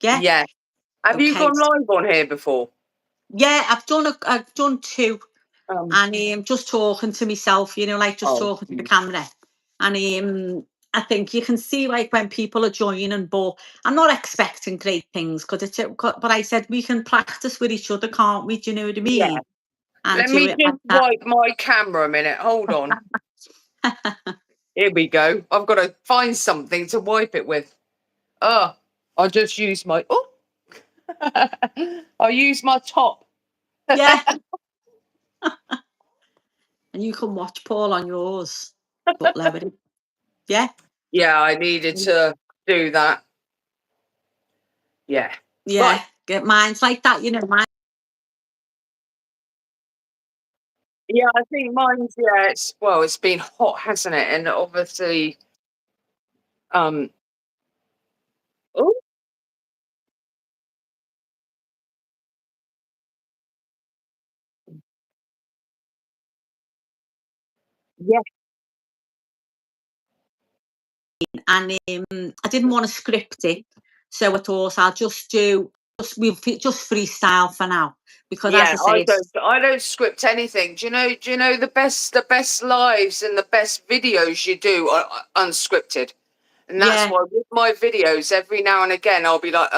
Yeah. Yeah. Have you Okay. gone live on here before? Yeah, I've done two, Um, and just talking to myself, like just oh, talking to the camera, and I think you can see like when people are joining, but I'm not expecting great things because but I said we can practice with each other, can't we? Do you know what I yeah. mean? And Let do me it like just that. wipe my camera a minute. Hold on. Here we go. I've got to find something to wipe it with. Oh, I'll just use my. Oh, I'll use my top. Yeah, and you can watch Paul on yours, but lower it. Yeah, Yeah, I needed to do that. Yeah. yeah. Right. Get mine's like that, Mine. Yeah, I think mine's it's been hot, hasn't it? And obviously, um, oh yeah, And I didn't want to script it, so I thought I'll just freestyle for now because, as yeah. I say, I don't script anything. Do you know the best lives and the best videos you do are unscripted. And that's yeah, why with my videos, every now and again, I'll be like,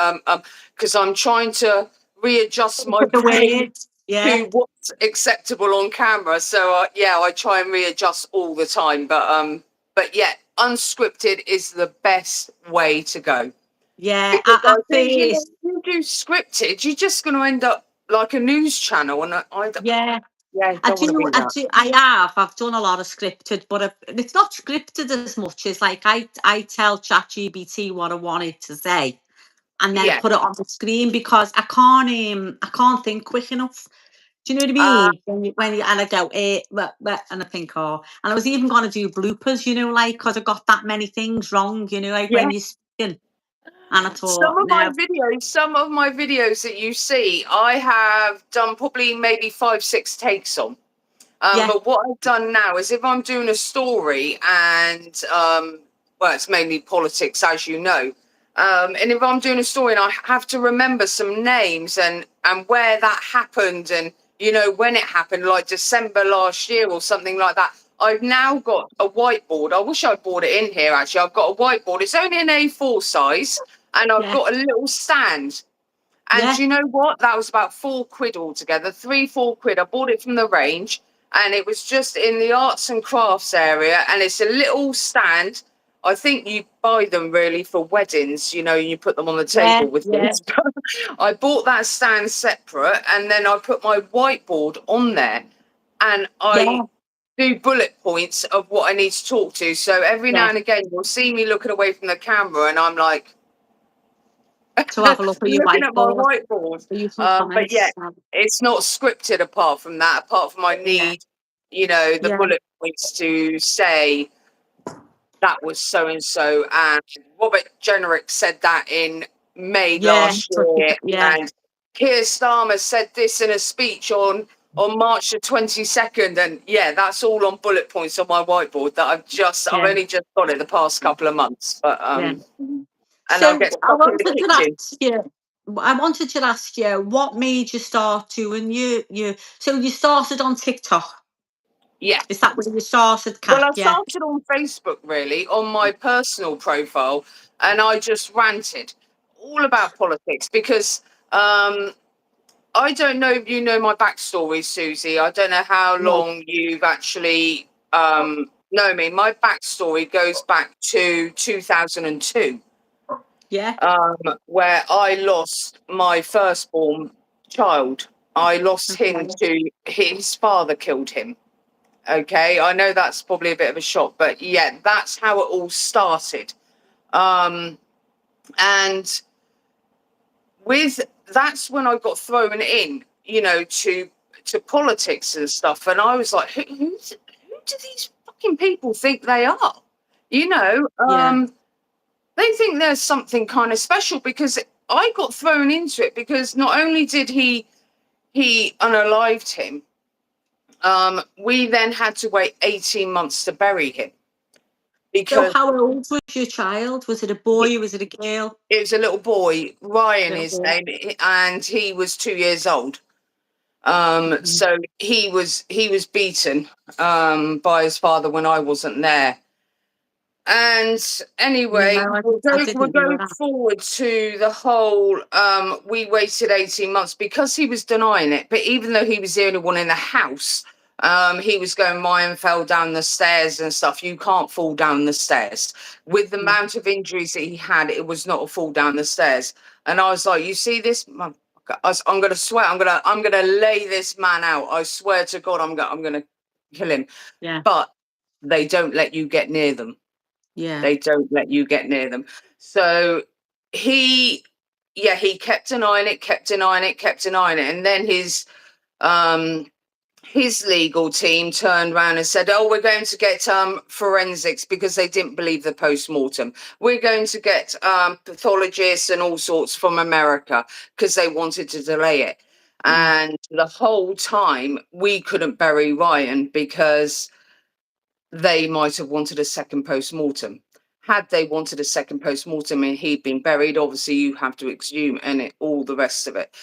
because I'm trying to readjust my put the brain words, yeah, to what's acceptable on camera. So yeah, I try and readjust all the time. But yeah, unscripted is the best way to go yeah. because I At think first, if you do scripted, you're just going to end up like a news channel, and I don't, yeah. yeah, don't want to be that. I've done a lot of scripted, but it's not scripted as much as like I tell ChatGPT what I want it to say, and then Yeah. put it on the screen because I can't think quick enough. Do you know what I Uh, mean? And I go, and I think, oh, and I was even going to do bloopers, like, because I got that many things wrong, like yeah. when you're speaking. And I thought, no, Some of my videos that you see, I have done probably maybe 5, 6 takes on. yeah, But what I've done now is if I'm doing a story and, well, it's mainly politics, as you know. And if I'm doing a story and I have to remember some names and where that happened and, when it happened, like December last year or something like that, I've now got a whiteboard. I wish I'd brought it in here, actually. I've got a whiteboard. It's only an A4 size, and I've yeah, got a little stand. And yeah, do you know what? That was about £4 altogether, 3, £4. I bought it from the range, and it was just in the arts and crafts area. And it's a little stand. I think you buy them really for weddings, you put them on the yeah, table with yeah, things. I bought that stand separate, and then I put my whiteboard on there, and yeah, I do bullet points of what I need to talk to. So every now yeah. and again, you'll see me looking away from the camera, and I'm like, To have a look at your looking at my whiteboard, whiteboard. so you can But yeah, comment. it's not scripted apart from that, apart from I Yeah, need, the yeah, bullet points to say that was so and so. And Robert Jenrick said that in May yeah, last year. yeah, And Keir Starmer said this in a speech on March the 22nd. And yeah, that's all on bullet points on my whiteboard that I've yeah, only just got it the past couple of months. But yeah. and I'll So get stuck in the kitchen. I wanted to ask you, what made you start doing so you started on TikTok. Yeah. Is that where you started, Well, Kat? I Yeah. started on Facebook really on my personal profile, and I just ranted all about politics because I don't know if you know my backstory, Susie. I don't know how No. long you've actually know me. My backstory goes back to 2002, Yeah. where I lost my firstborn child. I lost him Okay. to his father killed him. Okay, I know that's probably a bit of a shock, but yeah, that's how it all started. Um, and with that's when I got thrown in, to politics and stuff. And I was like, who do these fucking people think they are? You know, Yeah. um, they think there's something kind of special because I got thrown into it because not only did he unalived him, we then had to wait 18 months to bury him. because how old was your child? Was it a boy? Was it a girl? it was a little boy, Ryan, Little his boy. name, and he was 2 years old. So he was beaten by his father when I wasn't there. And anyway, No, I we'll didn't know go that. forward to the whole. We waited 18 months because he was denying it. But even though he was the only one in the house, he was going, Ryan fell down the stairs and stuff. You can't fall down the stairs. With the amount of injuries that he had, it was not a fall down the stairs. And I was like, you see this? I'm going to swear. I'm going to lay this man out. I swear to God, I'm going to kill him. Yeah. But they don't let you get near them. Yeah. They don't let you get near them. So he kept denying it, kept denying it, kept denying it. And then his legal team turned around and said, oh, we're going to get forensics because they didn't believe the post-mortem. We're going to get pathologists and all sorts from America because they wanted to delay it. And the whole time we couldn't bury Ryan because they might have wanted a second post-mortem. Had they wanted a second post-mortem and he'd been buried, obviously you have to exhume and all the rest of it.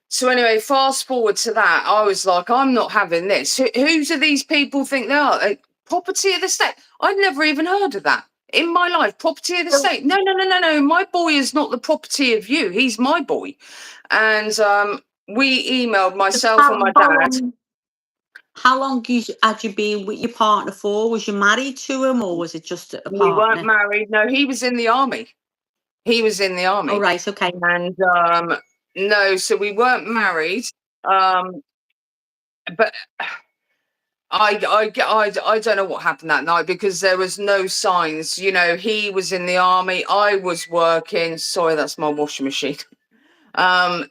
So anyway, fast forward to that, I was like, I'm not having this. Who do these people think they are? Property of the state. I'd never even heard of that in my life. Property of the state. No. My boy is not the property of you. He's my boy. And we emailed myself and my dad. How long had you been with your partner for? Was you married to him, or was it just a We weren't partner? married. No, he was in the army. He was in the army. Oh, right, okay. And no, so we weren't married. But I don't know what happened that night because there was no signs. You know, he was in the army. I was working. Sorry, that's my washing machine. I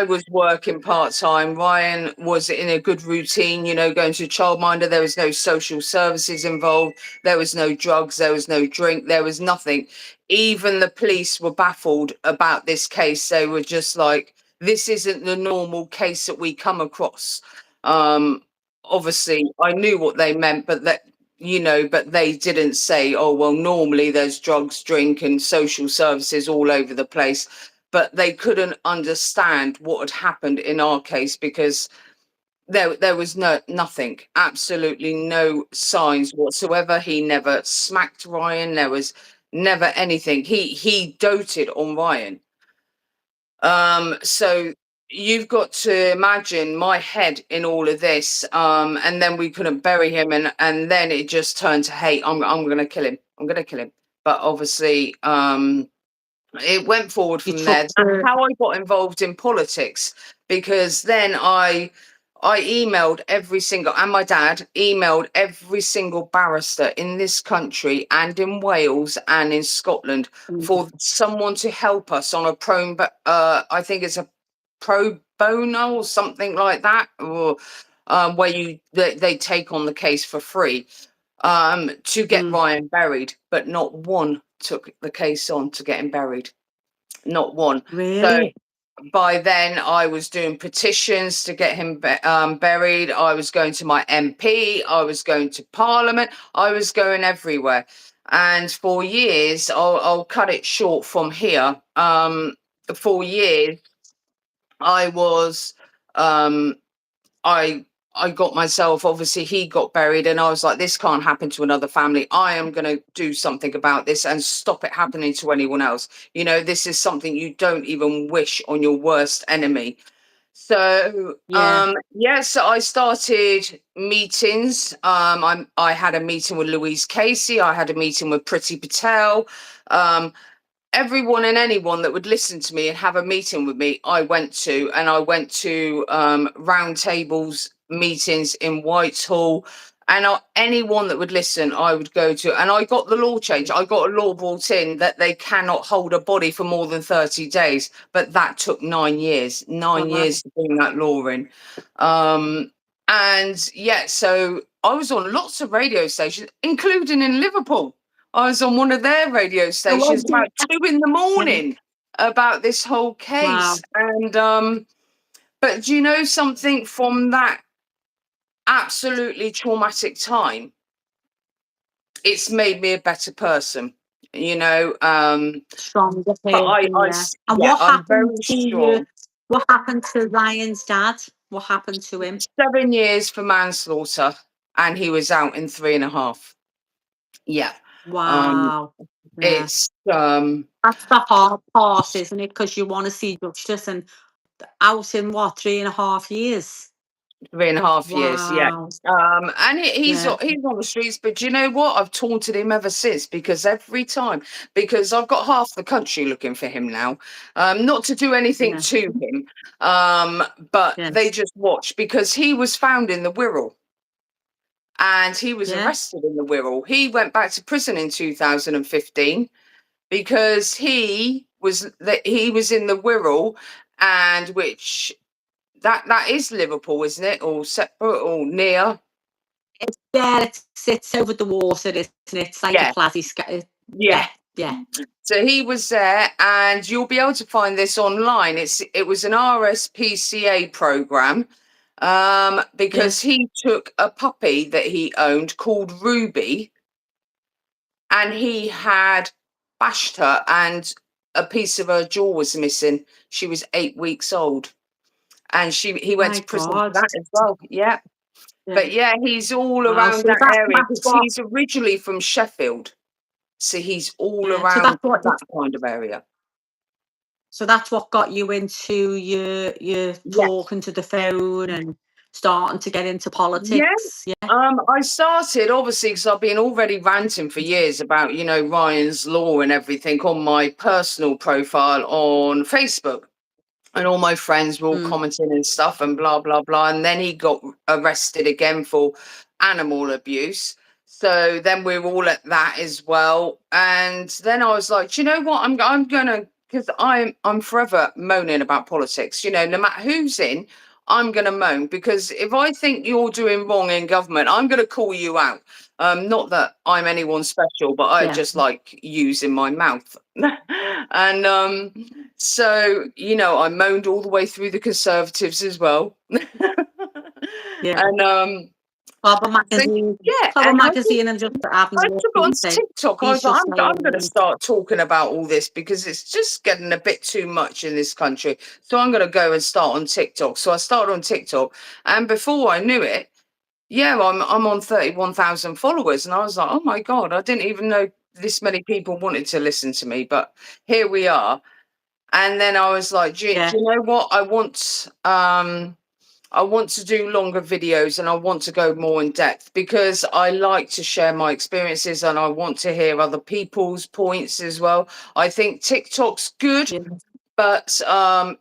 was working part-time. Ryan was in a good routine, you know, going to a childminder. There was no social services involved. There was no drugs. There was no drink. There was nothing. Even the police were baffled about this case. They were just like, this isn't the normal case that we come across. Obviously I knew what they meant, but but they didn't say, oh, well, normally there's drugs, drink and social services all over the place. But they couldn't understand what had happened in our case because there was nothing, absolutely no signs whatsoever. He never smacked Ryan. There was never anything. He doted on Ryan. So you've got to imagine my head in all of this. And then we couldn't bury him, and then it just turned to hate. I'm gonna kill him. I'm gonna kill him. But obviously, it went forward from there. That's how I got involved in politics, because then I emailed every single, and my dad emailed every single barrister in this country and in Wales and in Scotland for someone to help us on a I think it's a pro bono or something like that, or where they take on the case for free to get Ryan buried, but not one took the case on to get him buried. Not one. Really? So by then I was doing petitions to get him buried. I was going to my MP. I was going to Parliament. I was going everywhere. And for years, I'll cut it short from here. For years, I was I got myself, obviously he got buried, and I was like, this can't happen to another family. I am going to do something about this and stop it happening to anyone else. You know, this is something you don't even wish on your worst enemy. So so I started meetings. I had a meeting with Louise Casey. I had a meeting with Priti Patel. Everyone and anyone that would listen to me and have a meeting with me, I went to. And I went to round tables meetings in Whitehall, and anyone that would listen, I would go to. And I got the law change. I got a law brought in that they cannot hold a body for more than 30 days, but that took 9 years. 9 years to bring that law in. And so I was on lots of radio stations, including in Liverpool. I was on one of their radio stations about 2 in the morning about this whole case. And but do you know something from that absolutely traumatic time? it's made me a better person, you know. Stronger But person, yeah. And yeah, what I'm happened very to you? strong. What happened to Ryan's dad? What happened to him? 7 years for manslaughter, and he was out in 3.5. Yeah. Um, Wow. Yeah. it's That's the hard part, isn't it? Because you want to see justice, and out in what, 3.5 years? 3.5 years, yeah. Wow. And Yeah. he's on the streets, but you know what? I've taunted him ever since, because every time, because I've got half the country looking for him now. Not to do anything Yeah. to him, but they Yes. just watch, because he was found in the Wirral, and he was Yeah. arrested in the Wirral. He went back to prison in 2015 because he was in the Wirral, and which that is Liverpool, isn't it? Or separate or near? Yeah, it sits over the water, isn't it? It's like a Yeah, plazy sky. yeah. Yeah. Yeah. So he was there, and you'll be able to find this online. It was an RSPCA program, Yeah. because he took a puppy that he owned called Ruby, and he had bashed her, and a piece of her jaw was missing. She was 8 weeks old, and he went My to prison for God. that as well. Yeah. Yeah. But yeah, he's all Wow. around So that area, that's because what. he's originally from Sheffield. So he's all Yeah. So around that's what. that kind of area. So that's what got you into your Yeah. talking to the phone and starting to get into Yeah. politics. Yeah. I started, obviously, because I've been already ranting for years about, Ryan's Law and everything on my personal profile on Facebook. And all my friends were all Mm. commenting and stuff and blah, blah, blah. And then he got arrested again for animal abuse. So then we were all at that as well. And then I was like, "Do you know what? I'm gonna, because I'm forever moaning about politics. No matter who's in, I'm gonna moan, because if I think you're doing wrong in government, I'm gonna call you out. Not that I'm anyone special, but I Yeah. just like using my mouth. And so, I moaned all the way through the Conservatives as well. Yeah. And Clubber so magazine. yeah, Clubber and magazine and just having I a look took it and on say TikTok. I he's was like, just I'm going to saying, start talking about all this, because it's just getting a bit too much in this country. So I'm going to go and start on TikTok. So I started on TikTok, and before I knew it, yeah, I'm on 31,000 followers, and I was like, oh my God, I didn't even know this many people wanted to listen to me, but here we are. And then I was like, do yeah, you know what? I want to do longer videos, and I want to go more in depth, because I like to share my experiences, and I want to hear other people's points as well. I think TikTok's good, yeah, but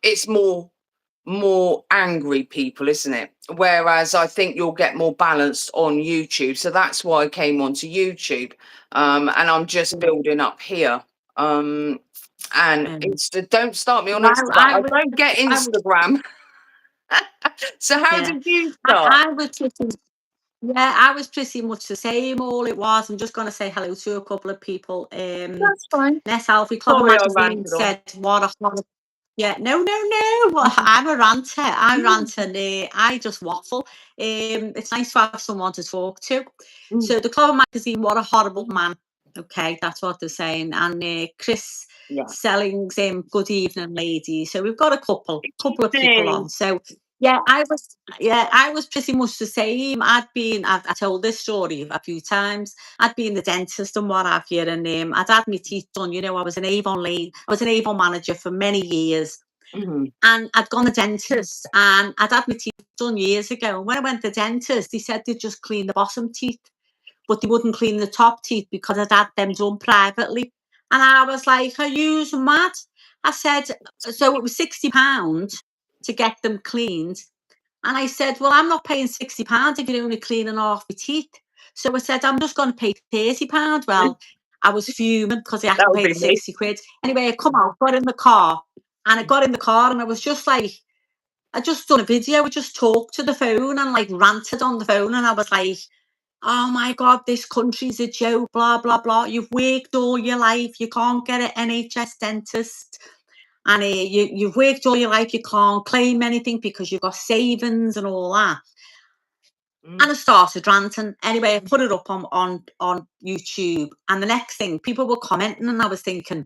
it's more angry people, isn't it? Whereas I think you'll get more balanced on YouTube. So that's why I came onto YouTube. And I'm just building up here. And yeah. don't start me on Well, Instagram. I don't get I was, Instagram. So how yeah, did you start? I was pretty, yeah, I was pretty much the same. All it was, I'm just going to say hello to a couple of people. That's fine. Ness Alfie Clubber Sorry, I magazine ranted on. said, "What a horrible." Yeah, no, no, no. Well, I'm a ranter. I rant and I just waffle. It's nice to have someone to talk to. Mm, So the Clover magazine, what a horrible man. Okay, that's what they're saying. And Chris yeah. Selling's good evening, ladies. So we've got a couple of people Interesting. on. So I was pretty much the same. I told this story a few times. I'd been the dentist and what have you, and I'd had my teeth done. I was an Avon lady. I was an Avon manager for many years, Mhm. and I'd gone to the dentist, and I'd had my teeth done years ago. And when I went to the dentist, he said they'd just clean the bottom teeth, but they wouldn't clean the top teeth because I'd had them done privately. And I was like, "Are you mad?" I said, so it was £60 to get them cleaned. And I said, "Well, I'm not paying £60 if you're only cleaning off my teeth." So I said, "I'm just going to pay £30. Well, I was fuming because I had That to would pay be the me. 60 quid. Anyway, I come out, got in the car, and I got in the car, and I was just like, I just done a video. I just talked to the phone and like ranted on the phone. And I was like, "Oh my God, this country's a joke, blah, blah, blah. You've worked all your life. You can't get an NHS dentist. And you've worked all your life. You can't claim anything because you've got savings and all that." And I started ranting. Anyway, I put it up on YouTube, and the next thing, people were commenting, and I was thinking,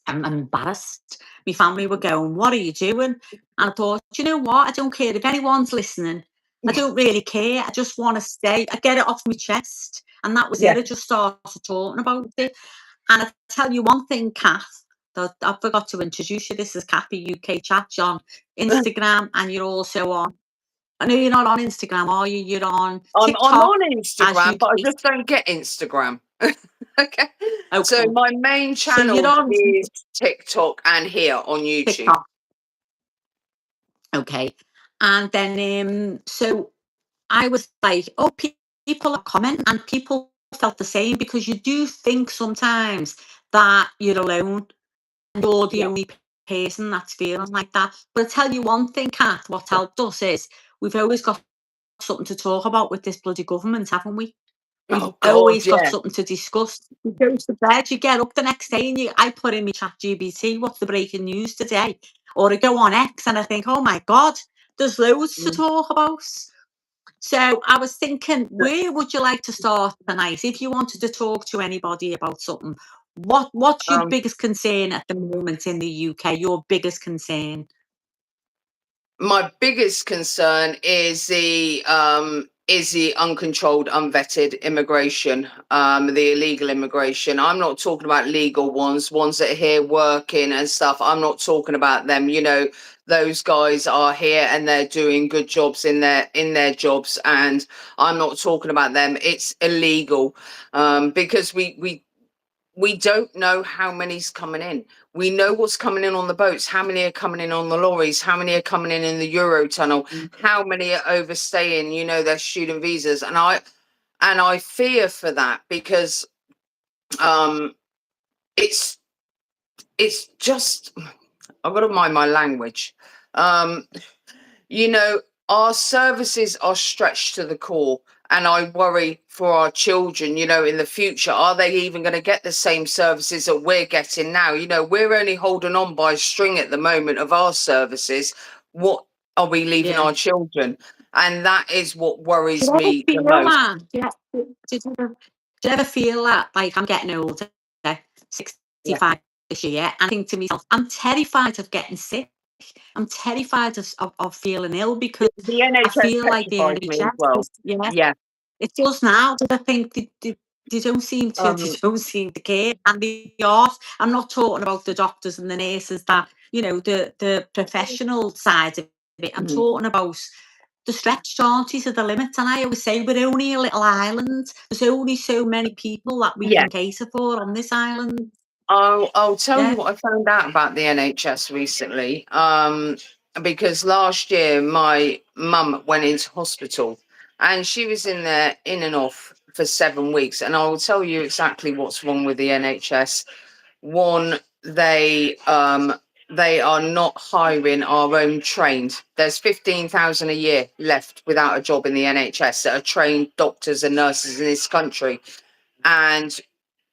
I'm embarrassed. My family were going, "What are you doing?" And I thought, you know what? I don't care if anyone's listening. I don't really care. I just want to stay. I get it off my chest, and that was Yeah. it. I just started talking about it. And I tell you one thing, Kath, that I forgot to introduce you. This is Cathy UK Chat. You're on Instagram, and you're also on. I know you're not on Instagram, are you? You're on I'm TikTok on as Instagram, but I UK. just don't get Instagram. Okay. So Okay. my main So you're channel on is TikTok and here on YouTube. TikTok. Okay. And then, so I was like, oh, people are commenting, and people felt the same, because you do think sometimes that you're alone and you're the Yeah. only person that's feeling like that. But I tell you one thing, Kath, what helped us is we've always got something to talk about with this bloody government, haven't we? We've Oh God, always got yeah. something to discuss. You go to bed, you get up the next day, and I put in my chat GBT, what's the breaking news today? Or I go on X and I think, oh my God, there's loads to talk about. So I was thinking, where would you like to start tonight? If you wanted to talk to anybody about something, what's your biggest concern at the moment in the UK? Your biggest concern? My biggest concern is the uncontrolled, unvetted immigration, the illegal immigration. I'm not talking about legal ones that are here working and stuff. I'm not talking about them. You know, those guys are here and they're doing good jobs in their jobs, and I'm not talking about them. It's illegal, because we don't know how many's coming in. We know what's coming in on the boats, how many are coming in on the lorries, how many are coming in the Eurotunnel, how many are overstaying, you know, their student visas. And I fear for that, because it's just, I've got to mind my language. You know, our services are stretched to the core, and I worry for our children, you know, in the future. Are they even going to get the same services that we're getting now? You know, we're only holding on by a string at the moment of our services. What are we leaving Yeah. our children? And that is what worries Do you ever me the feel most. that? Do you ever feel that? Like, I'm getting older, Yeah. 65 this year, and I think to myself, I'm terrified of getting sick. I'm terrified of feeling ill, because The I NHS feel like the petrifies me as NHS well. is, yeah, Yeah. it does now. But I think they don't seem to Um, care, and they are. I'm not talking about the doctors and the nurses, that, you know, the professional side of it. I'm talking about the stretched, aren't you, to the limit. And I always say, we're only a little island. There's only so many people that we yeah. can cater for on this island. I'll tell you Yeah. what I found out about the NHS recently. Because last year my mum went into hospital, and she was in there in and off for 7 weeks. And I will tell you exactly what's wrong with the NHS. One, they are not hiring our own trained. There's 15,000 a year left without a job in the NHS that are trained doctors and nurses in this country. And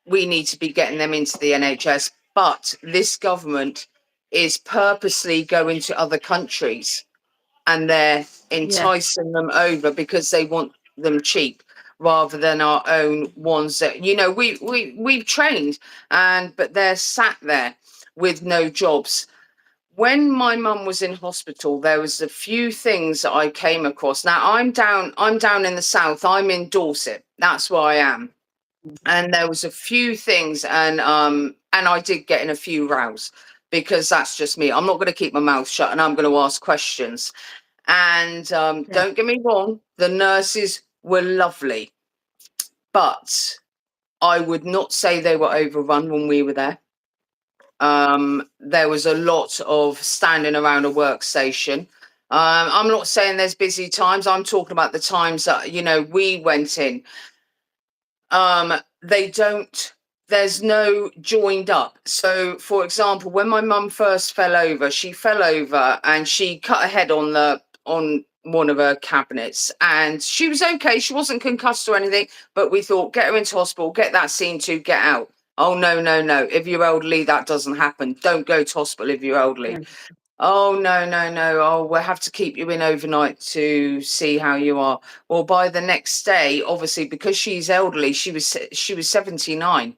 we need to be getting them into the NHS. But this government is purposely going to other countries, and they're Yeah. enticing them over because they want them cheap, rather than our own ones that, you know, we've trained, but they're sat there with no jobs. When my mum was in hospital, there was a few things that I came across. Now I'm down in the south. I'm in Dorset. That's where I am. And there was a few things, and I did get in a few rows, because that's just me. I'm not going to keep my mouth shut, and I'm going to ask questions. And Yeah. don't get me wrong, the nurses were lovely, but I would not say they were overrun when we were there. There was a lot of standing around a workstation. I'm not saying there's busy times. I'm talking about the times that, you know, we went in. They don't, there's no joined up. So for example, when my mum first fell over, she fell over and she cut her head on one of her cabinets, and she was okay. She wasn't concussed or anything, but we thought, get her into hospital, get that scene to get out. Oh no, no, no. If you're elderly, that doesn't happen. Don't go to hospital if you're elderly. Yeah. Oh, no, no, no. Oh, we'll have to keep you in overnight to see how you are. Well, by the next day, obviously, because she's elderly, she was 79.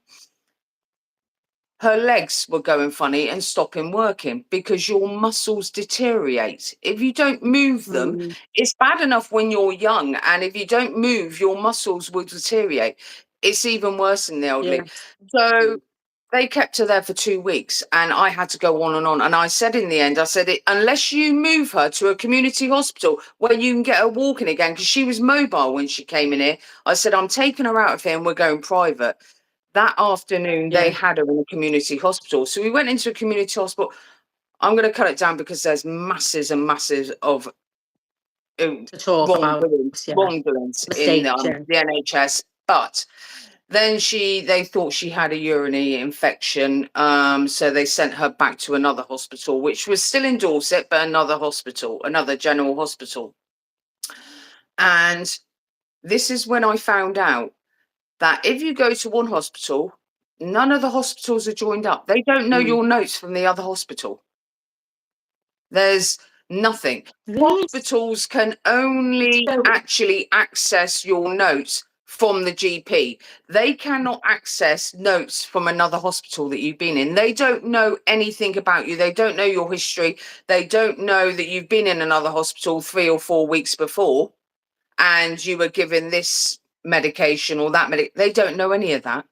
Her legs were going funny and stopping working because your muscles deteriorate. If you don't move them, Mm, it's bad enough when you're young, and if you don't move, your muscles will deteriorate. It's even worse in the elderly. yes. So they kept her there for 2 weeks, and I had to go on and on. And I said in the end, I said, unless you move her to a community hospital where you can get her walking again, because she was mobile when she came in here, I said, I'm taking her out of here and we're going private. That afternoon, they Yeah. had her in a community hospital. So we went into a community hospital. I'm going to cut it down because there's masses and masses of To talk about, wrongdoings, yeah. wrongdoings in Mistakes, yeah. the NHS. But then they thought she had a urinary infection. So they sent her back to another hospital, which was still in Dorset, but another hospital, another general hospital. And this is when I found out that if you go to one hospital, none of the hospitals are joined up. They don't know Mm. your notes from the other hospital. There's nothing. Really? Hospitals can only So, actually access your notes from the GP. They cannot access notes from another hospital that you've been in. They don't know anything about you. They don't know your history. They don't know that you've been in another hospital 3 or 4 weeks before and you were given this medication or that they don't know any of that.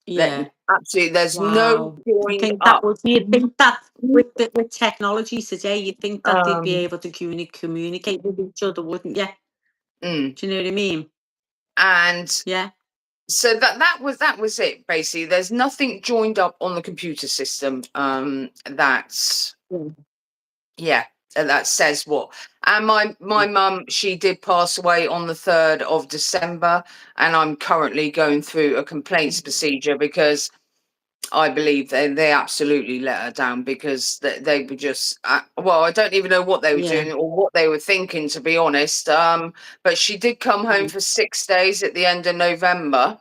That yeah. absolutely, there's no Wow. I joined think that up. would you'd think that with technology today, you'd think that they'd be Um, able to communicate with each other, wouldn't you? mm, Do you know what I mean? and Yeah. so that was it basically. There's nothing joined up on the computer system. That's Mm. yeah, that says what. And my mum, she did pass away on the 3rd of December, and I'm currently going through a complaints procedure because I believe they absolutely let her down because they were just well, I don't even know what they were Yeah. doing or what they were thinking, to be honest. But she did come home Mm. for 6 days at the end of November.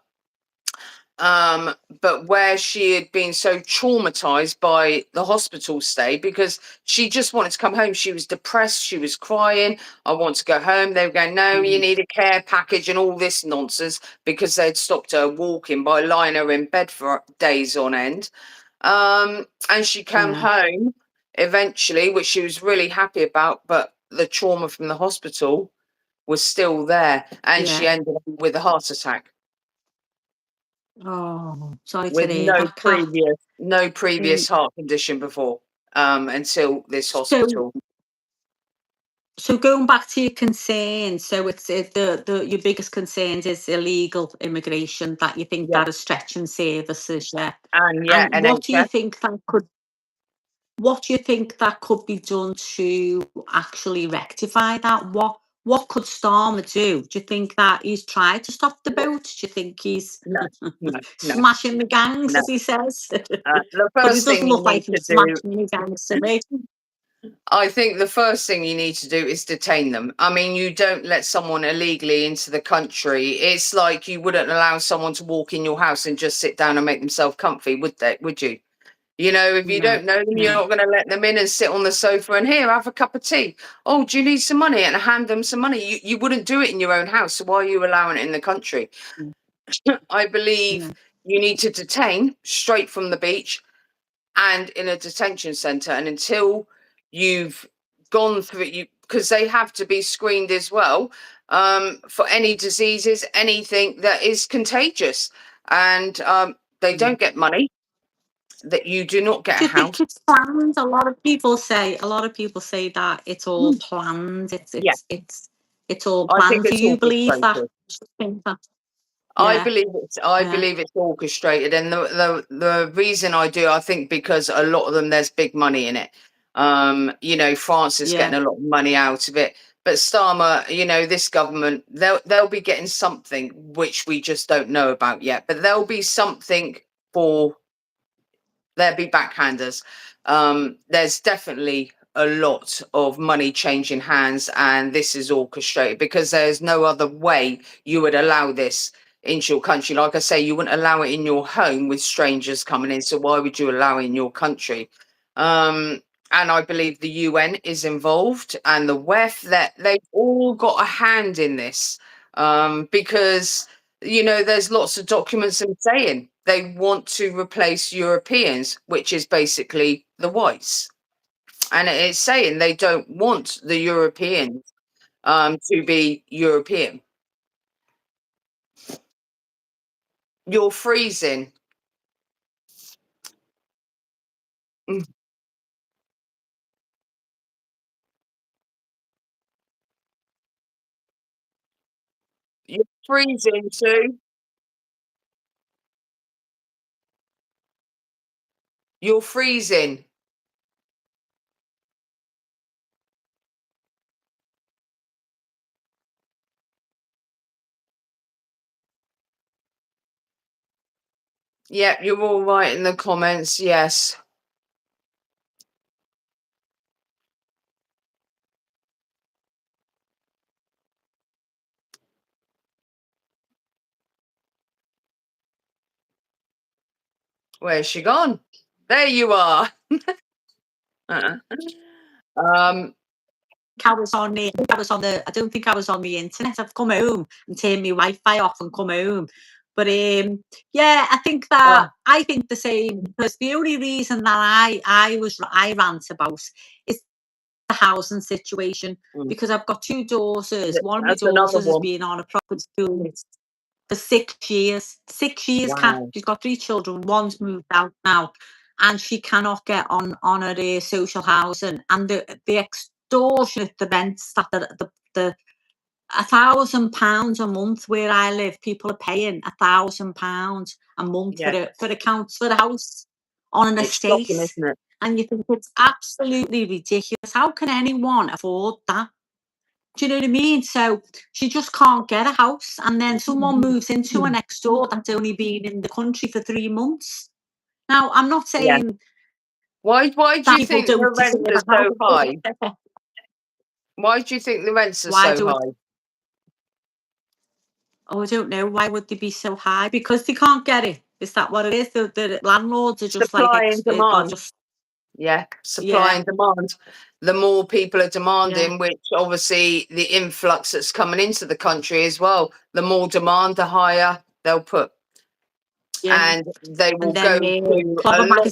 But where she had been so traumatized by the hospital stay because she just wanted to come home. She was depressed, she was crying. I want to go home. They were going, no, you Mm. need a care package and all this nonsense because they'd stopped her walking by lying her in bed for days on end. And she came Yeah. home eventually, which she was really happy about, but the trauma from the hospital was still there, and she Yeah. ended up with a heart attack Oh, sorry to with hear that, Kath. no Mm. previous heart condition before, until this So, hospital. so going back to your concerns, so it's the your biggest concerns is illegal immigration that you think Yeah, that is stretching services, yeah. and yeah, And what do you NHS. think that could What do you think that could be done to actually rectify that? What could Starmer do? Do you think that he's tried to stop the boat? Do you think he's No, no, no, smashing the gangs, no. as he says? The But it first doesn't thing you look need like to he's do, smashing the gangs to me. I think the first thing you need to do is detain them. I mean, you don't let someone illegally into the country. It's like you wouldn't allow someone to walk in your house and just sit down and make themselves comfy, would they? Would you? You know, if you No, don't know them, you're no. not going to let them in and sit on the sofa and here, have a cup of tea. Oh, do you need some money? And hand them some money. You wouldn't do it in your own house. So why are you allowing it in the country? Mm, I believe no. you need to detain straight from the beach and in a detention centre. And until you've gone through it, because they have to be screened as well, for any diseases, anything that is contagious. And they Mm. don't get money, that you do not get a Do you house. think it's planned? A lot of people say that it's all planned. Yeah, It's all I think planned. Do it's you believe that? orchestrated. Do you think that? I Yeah, believe I yeah, believe it's orchestrated, and the reason I do, I think, because a lot of them there's big money in it. You know, France is yeah. getting a lot of money out of it, but Starmer, you know, this government, they'll be getting something which we just don't know about yet, but there'll be something for there'll be backhanders. There's definitely a lot of money changing hands, and this is orchestrated because there's no other way you would allow this into your country. Like I say, you wouldn't allow it in your home with strangers coming in. So why would you allow it in your country? and I believe the UN is involved, and the WEF, that they've all got a hand in this, because there's lots of documents and saying they want to replace Europeans, which is basically the whites, and it's saying they don't want the Europeans to be European. You're freezing. Mm. You're freezing too. You're freezing. Yeah, you're all right in the comments. Yes. Where's she gone? There you are. Uh-uh. Um, I was on the, I don't think I was on the internet. I've come home and turned my Wi-Fi off and come home. But yeah, I think that I think the same, because the only reason that I rant about is the housing situation, because I've got two daughters. One of my that's another daughters has one. been on a proper school for 6 years. 6 years, Wow. she's got 3 children. One's moved out now, and she cannot get on her social housing, and the extortionate the rents that the £1,000 a month where I live, people are paying £1,000 a month Yeah, for the house on an it's estate, shocking, isn't it? and you think it's absolutely ridiculous. How can anyone afford that? Do you know what I mean? So she just can't get a house, and then someone moves into her next door that's only been in the country for 3 months. Now, I'm not Yeah. saying Why do that you people think the don't rents deserve are a so high? house. Why do you think the rents are Why so do it? high? Oh, I don't know. Why would they be so high? Because they can't get it. Is that what it is? The landlords are just like, Supply and are demand. just, Yeah, supply yeah, and demand. The more people are yeah, demanding, which obviously the influx that's coming into the country as well, the more demand, the higher they'll put. yeah. And they will And go then to a Clobber lot.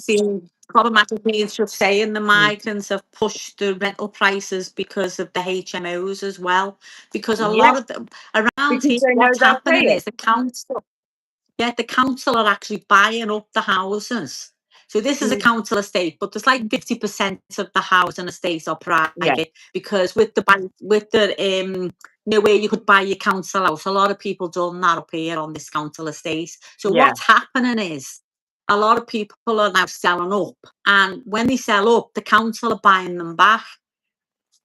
Magazine's just saying the Mm. migrants have pushed the rental prices because of the HMOs as well. Because a Yeah, lot of them around because here, they know what's they'll pay happening it. is the council are actually buying up the houses. So this is a Mm. council estate, but there's like 50% of the housing estates are Yeah, private, because with the where you could buy your council house, a lot of people done that up here on this council estate. So yeah, what's happening is a lot of people are now selling up, and when they sell up, the council are buying them back,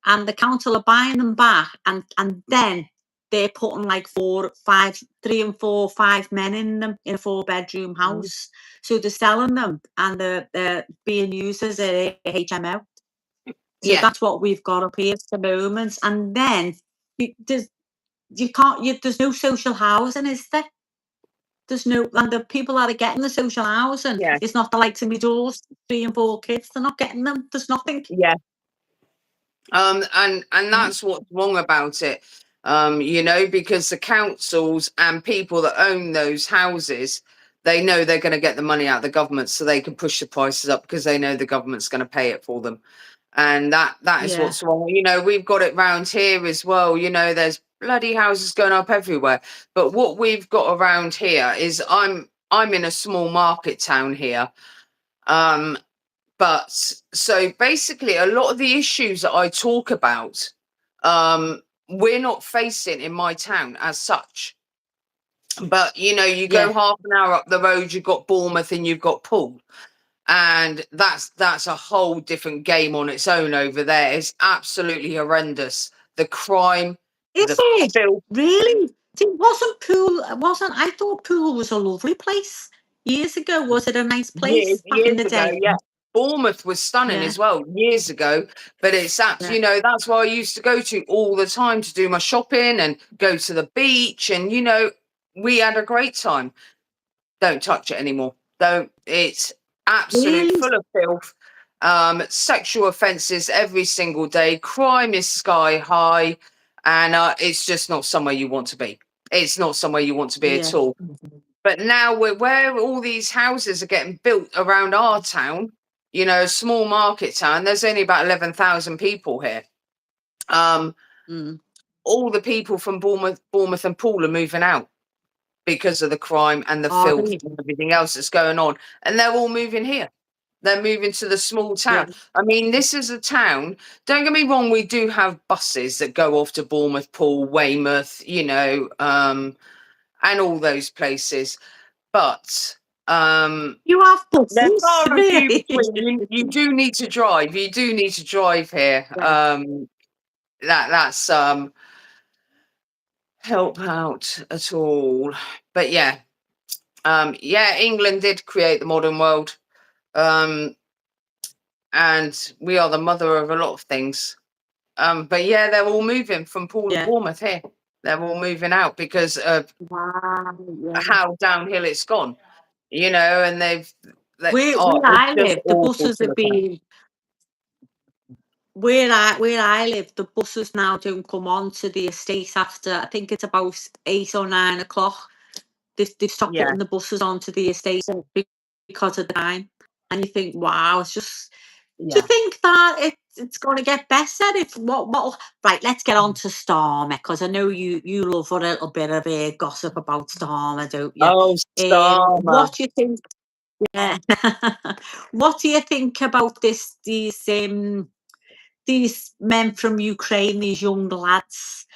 and the council are buying them back, and then they're putting like 3 and 4, 5 men in them in a 4-bedroom mm, house. So they're selling them, and they're being used as a HMO. So yeah, that's what we've got up here at the moment. And then there's no social housing, is there? There's no, and the people that are getting the social housing, yeah, it's not the likes of my daughters, 3 and 4 kids. They're not getting them. There's nothing. yeah. And Mm. that's what's wrong about it. Because the councils and people that own those houses, they know they're going to get the money out of the government, so they can push the prices up because they know the government's going to pay it for them. And that is Yeah. what's wrong. We've got it round here as well. There's bloody houses going up everywhere. But what we've got around here is I'm in a small market town here. But so basically, a lot of the issues that I talk about, we're not facing in my town as such. But you go Yeah. half an hour up the road, you've got Bournemouth and you've got Poole, and that's a whole different game on its own over there. It's absolutely horrendous. The crime, Is the it? filth. Really? See, wasn't Poole, I thought Poole was a lovely place years ago. Was it a nice Years place back in years the ago, day? yeah. Bournemouth was stunning Yeah. as well years ago, but it's Yeah. that's where I used to go to all the time to do my shopping and go to the beach, and we had a great time. Don't touch it anymore. Don't. It's absolute Really? full of filth. Sexual offences every single day. Crime is sky high, and it's just not somewhere you want to be. It's not somewhere you want to be at all. But now where all these houses are getting built around our town, you know, small market town, there's only about 11,000 people here. All the people from Bournemouth and Poole are moving out because of the crime and the filth and everything else that's going on. And they're all moving here. They're moving to the small town. I mean, this is a town. Don't get me wrong, we do have buses that go off to Bournemouth, Poole, Weymouth, you know, and all those places. But you have buses, there are a few really? between. You do need to drive. You do need to drive here. That's help out at all. But yeah, England did create the modern world. And we are the mother of a lot of things. But yeah, they're all moving from Poole to Bournemouth here. They're all moving out because of how downhill it's gone. You know, and where I live, the buses have been. Where I live, the buses now don't come on to the estate after, I think it's about 8 or 9 o'clock. They've stopped putting the buses onto the estate because of the time. And you think, wow, it's just to think that it's going to get better. If what right, let's get on to Starmer, because I know you love a little bit of gossip about Starmer, don't you? Oh, Starmer. What do you think? Yeah. What do you think about these men from Ukraine, these young lads?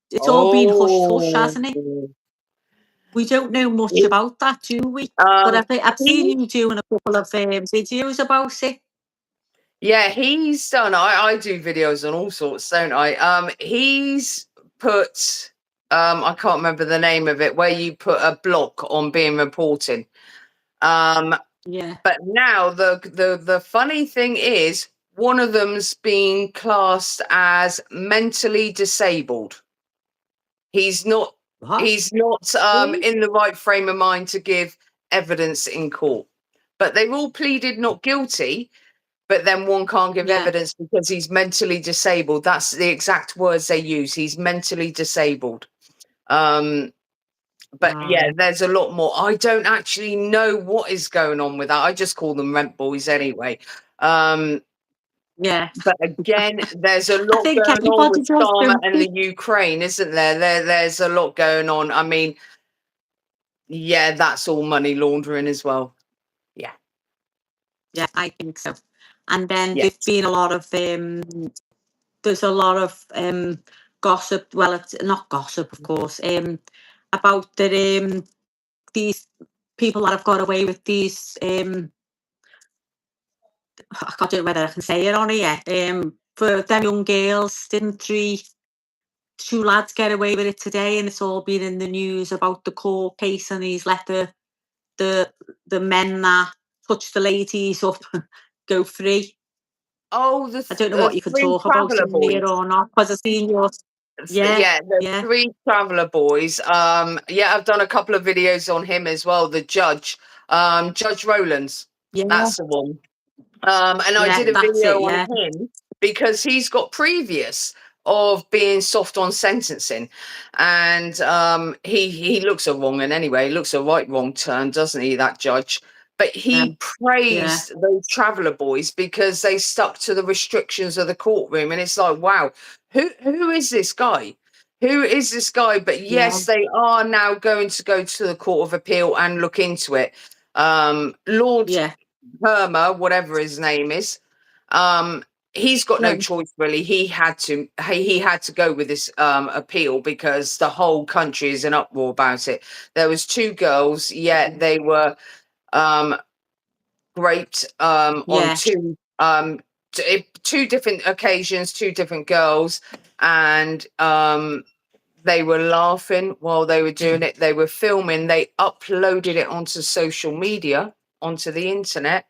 It's all been hush, hasn't it? We don't know much about that, do we? But I've seen you doing a couple of videos about it. Yeah, he's done. I do videos on all sorts, don't I? He's put. I can't remember the name of it, where you put a block on being reported. Yeah. But now the funny thing is, one of them's being classed as mentally disabled. He's not. What? He's not in the right frame of mind to give evidence in court. But they've all pleaded not guilty. But then one can't give evidence because he's mentally disabled. That's the exact words they use. He's mentally disabled. But yeah, there's a lot more. I don't actually know what is going on with that. I just call them rent boys anyway. But again, there's a lot going on with Starmer and the Ukraine, isn't there? There's a lot going on. I mean, yeah, that's all money laundering as well. Yeah. Yeah, I think so. And then there's been a lot of there's a lot of gossip. Well, it's not gossip, of course. About these people that have got away with these. I don't know whether I can say it on here. For them young girls, didn't two lads get away with it today, and it's all been in the news about the court case, and he's let the men that touch the ladies up go free. Oh, I don't know what you can talk about here or not, because I've seen your the 3 Traveller boys. I've done a couple of videos on him as well. The judge, Judge Rowlands. That's the one. And I did a video on him because he's got previous of being soft on sentencing, and he looks a wrong, and anyway, he looks a right wrong turn, doesn't he, that judge? But he praised those Traveller boys because they stuck to the restrictions of the courtroom, and it's like, wow, who is this guy? Who is this guy? But yes, they are now going to go to the Court of Appeal and look into it. Lord Hermer, whatever his name is, he's got no choice really. He had to go with this appeal because the whole country is in uproar about it. There was 2 girls, they were raped on 2 different occasions, 2 different girls, and they were laughing while they were doing it. They were filming. They uploaded it onto social media, onto the internet,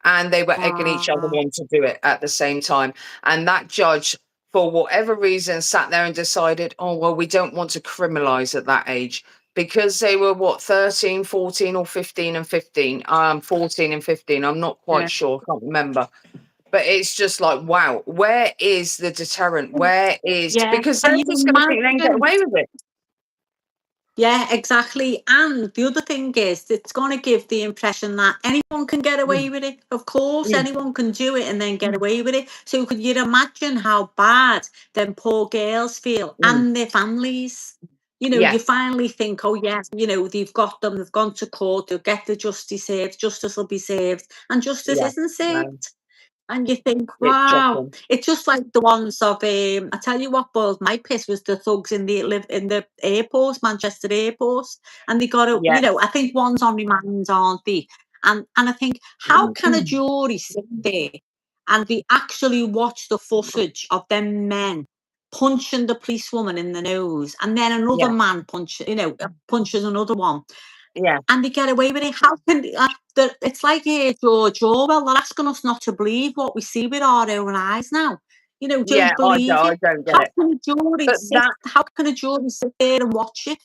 and they were egging each other on to do it at the same time. And that judge, for whatever reason, sat there and decided, oh, well, we don't want to criminalize at that age, because they were 13, 14 or 15 and 15, 14 and 15. I'm not quite sure. I can't remember. But it's just like, wow, where is the deterrent? Where is, Yeah, because they're can you just going to think they can get imagine? away with it. Yeah, exactly. And the other thing is, it's going to give the impression that anyone can get away with it. Of course, Mm, anyone can do it and then get away with it. So could you imagine how bad them poor girls feel mm, and their families? yeah, You finally think, oh yes, they've got them, they've gone to court, they'll get the justice served, justice will be served, and justice yeah, isn't no, served. And you think, it's wow, shocking. it's just like the ones of I tell you what boiled my piss was the thugs in the airport, Manchester airport, and they got Yeah. I think one's on remand, aren't they? And I think, how can a jury sit there and they actually watch the footage of them men punching the policewoman in the nose, and then another Yeah, man punches another one, yeah, and they get away with it? How can it's like George Orwell, they're asking us not to believe what we see with our own eyes now. yeah, Don't believe I it. don't get How it. can a jury But sit? How can a jury sit there and watch it?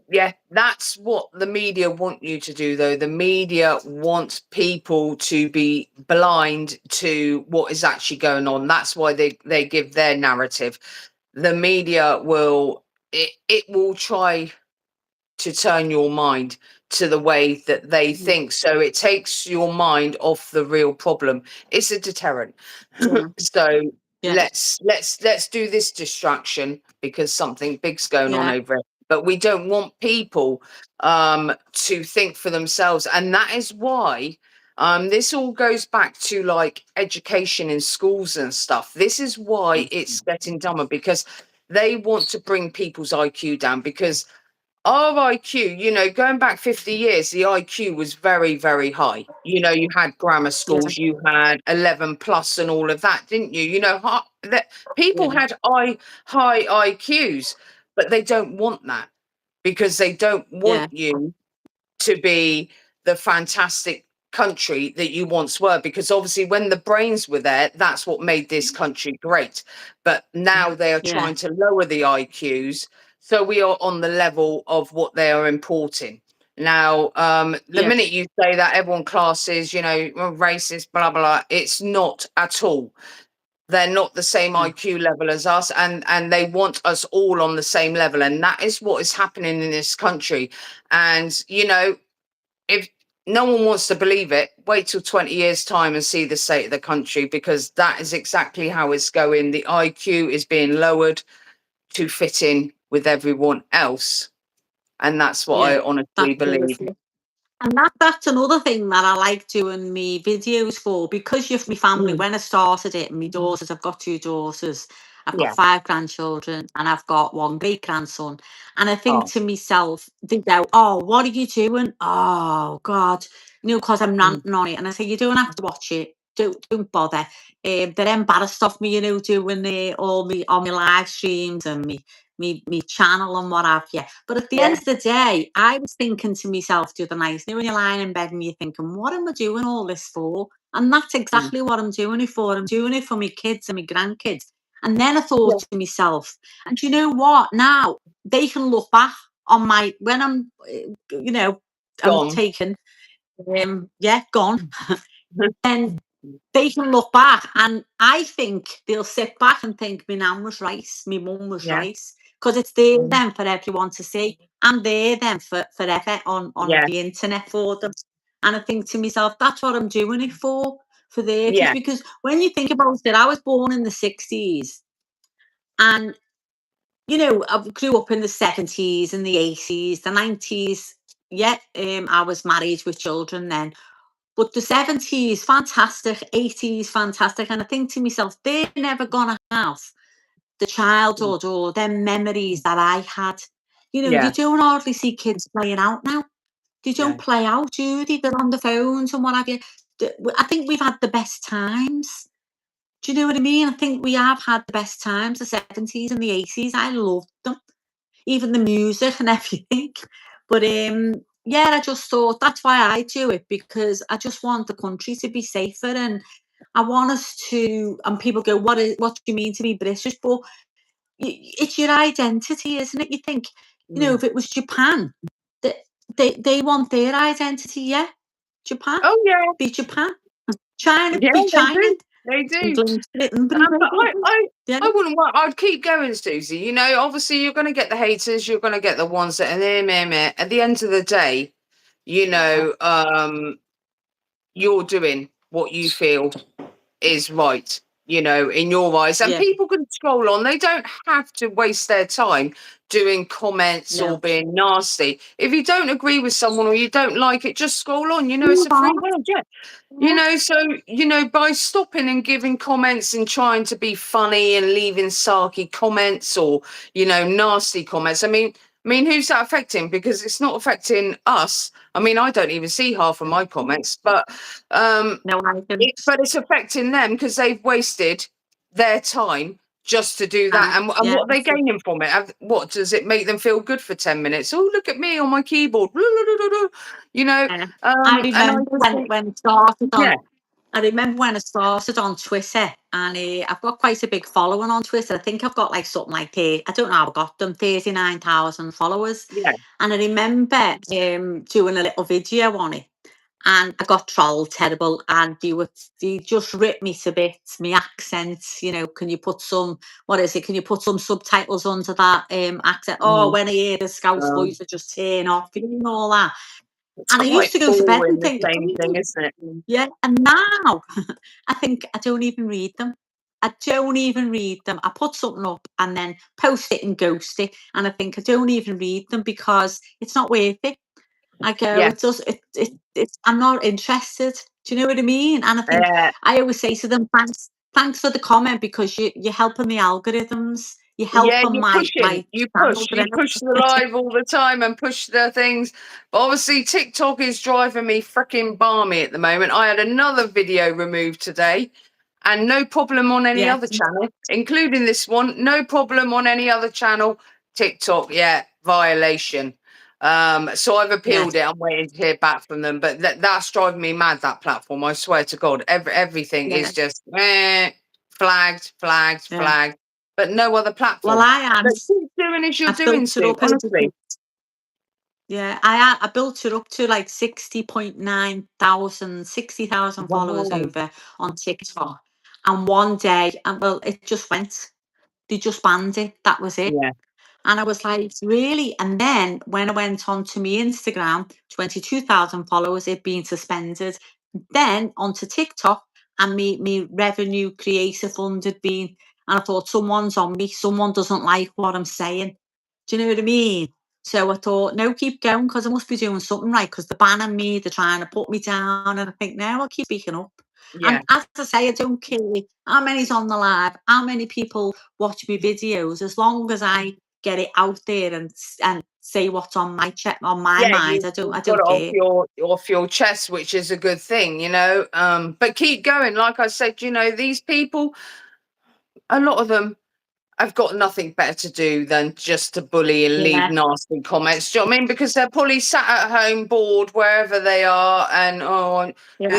yeah, that's what the media want you to do, though. The media wants people to be blind to what is actually going on. That's why they give their narrative. The media will, it will try to turn your mind to the way that they think. So it takes your mind off the real problem. It's a deterrent. Yeah, So yeah, let's do this distraction because something big's going on yeah, over it. But we don't want people to think for themselves. And that is why this all goes back to like education in schools and stuff. This is why it's getting dumber, because they want to bring people's IQ down, because our IQ, going back 50 years, the IQ was very, very high. You had grammar yeah, schools, you had 11 plus and all of that, didn't you? That people yeah, had high IQs, but they don't want that, because they don't want yeah, you to be the fantastic country that you once were, because obviously when the brains were there, that's what made this country great. But now they are yeah, trying to lower the IQs, so we are on the level of what they are importing. Now, the yeah, minute you say that, everyone classes, racist, blah, blah, it's not at all. They're not the same yeah, IQ level as us, and they want us all on the same level. And that is what is happening in this country. And, if no one wants to believe it, wait till 20 years' time and see the state of the country, because that is exactly how it's going. The IQ is being lowered to fit in with everyone else. And that's what I yeah. honestly That's believe. beautiful. And that's another thing that I like doing me videos for, because you've my family. Mm. When I started it, my daughters, I've got 2 daughters, I've got Yeah. 5 grandchildren, and I've got 1 great grandson. And I think Oh. to myself, they go, "Oh, what are you doing? Oh God," because I'm Mm. ranting on it. And I say, "You don't have to watch it. Don't bother." They're embarrassed of me, doing all me on my live streams and me channel and what have you. But at the end Yeah. of the day, I was thinking to myself the other night, when you're lying in bed and you're thinking, what am I doing all this for? And that's Mm. exactly what I'm doing it for. I'm doing it for my kids and my grandkids. And then I Yeah. thought to myself, and you know what? Now they can look back on when I'm, I'm Gone. taken, gone. And they can look back, and I think they'll sit back and think my nan was right, my mum was Yeah. right, because it's there Mm. then for everyone to see. I'm there then for forever on Yeah. the internet for them. And I think to myself, that's what I'm doing it for their kids. Yeah. Because when you think about it, I was born in the 60s, and I grew up in the 70s and the 80s, the 90s. Yeah, I was married with children then. But the 70s, fantastic, 80s, fantastic. And I think to myself, they're never going to have the Mm. childhood or them memories that I had. You Yeah. don't hardly see kids playing out now. They don't No. play out, do they? They're on the phones and what have you. I think we've had the best times. Do you know what I mean? I think we have had the best times, the 70s and the 80s. I loved them, even the music and everything. But yeah, I just thought that's why I do it, because I just want the country to be safer, and I want us to. And people go, what do you mean to be British? But it's your identity, isn't it? You think, Mm. if it was Japan, that they want their identity, yeah. Japan, Oh, yeah. be Japan. China, Yeah, be they China. do. They do. glimpse it. But Yeah. I wouldn't want. I'd keep going, Susie. You know, obviously you're going to get the haters. You're going to get the ones that are meh. At the end of the day, you know, you're doing what you feel is right, you know, in your eyes. And Yeah. people can scroll on. They don't have to waste their time doing comments or No. being nasty. If you don't agree with someone or you don't like it, just scroll on. You know, it's a free world, yeah. You know, so, you know, by stopping and giving comments and trying to be funny and leaving sarky comments or, you know, nasty comments, I mean, who's that affecting? Because it's not affecting us. I mean, I don't even see half of my comments, but No, I can. but it's affecting them because they've wasted their time just to do that. And Yeah. what are they gaining from it? What does it make them feel good for 10 minutes? Oh, look at me on my keyboard. You know, I and remember I think, when it started on. yeah, I remember when I started on Twitter, and I've got quite a big following on Twitter. I think I've got like something like I don't know how I got them, 39,000 followers. yeah, And I remember doing a little video on it, and I got trolled terrible, and they just ripped me to bits. My accent, you know, can you put some, what is it? Can you put some subtitles under that accent? Oh, when I hear the Scouse um, voice, I just turn off, you know, all that. it's And I used quite to go to bed boring, and the think, same thing, "Oh, isn't it? yeah." And now I think I don't even read them. I don't even read them. I put something up and then post it and ghost it. And I think I don't even read them because it's not worth it. I go, Yeah, it does, it's, I'm not interested. Do you know what I mean? And I think I always say to them, thanks for the comment, because you're helping the algorithms. You're yeah, helping you're my pushing. You channel. push the live all the time and push the things. But obviously, TikTok is driving me freaking balmy at the moment. I had another video removed today, and no problem on any Yeah, other channel, including this one. No problem on any other channel. TikTok, yeah, violation. So I've yeah, appealed it. I'm waiting to hear back from them. But that's driving me mad. That platform, I swear to God, everything yeah, is just flagged, yeah. flagged. But no other Well, platform. But keep doing as you're I've doing, built it Sue. up. Honestly, Yeah, I built it up to like 60,000 followers wow. over on TikTok. And one day, and well, it just went. They just banned it. That was it. Yeah, And I was like, really? And then when I went on to my Instagram, 22,000 followers, it been suspended. Then onto TikTok, and me revenue creator fund had been, and I thought, someone's on me, someone doesn't like what I'm saying. Do you know what I mean? So I thought, no, keep going, because I must be doing something right, because they're banning me, they're trying to put me down. And I think, no, I'll keep speaking up. yeah. And as I say, I don't care how many's on the live, how many people watch my videos, as long as I get it out there and say what's on my Yeah, mind. I you've got don't it care. off your chest, which is a good thing, you know. But keep going. Like I said, you know, these people, a lot of them have got nothing better to do than just to bully and leave Yeah, nasty comments. Do you know what I mean? Because they're probably sat at home bored wherever they are, and yeah,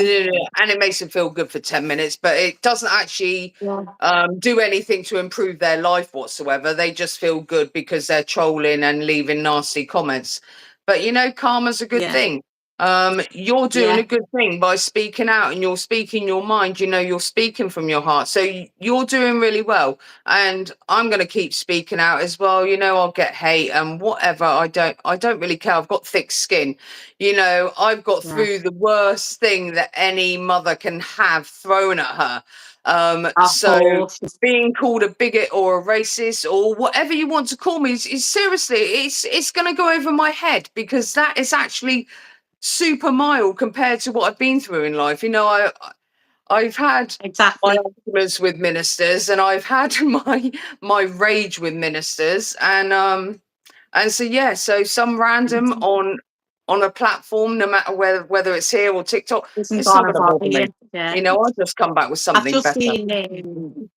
and it makes them feel good for 10 minutes, but it doesn't actually yeah, do anything to improve their life whatsoever. They just feel good because they're trolling and leaving nasty comments. But you know, karma's a good yeah, thing. You're doing a yeah, good thing by speaking out, and you're speaking your mind. You know, you're speaking from your heart, so you're doing really well. And I'm going to keep speaking out as well. You know, I'll get hate and whatever. I don't really care. I've got thick skin. You know, I've got yeah. through the worst thing that any mother can have thrown at her. Of So course. being called a bigot or a racist or whatever you want to call me is seriously, it's going to go over my head, because that is actually super mild compared to what I've been through in life. You know, I've had my Exactly. arguments with ministers, and I've had my rage with ministers, and so yeah, so some random on a platform, no matter whether it's here or TikTok, Isn't it's not gonna going to bother bother me. you. Yeah. You know, I'll just come back with I've something just better. seen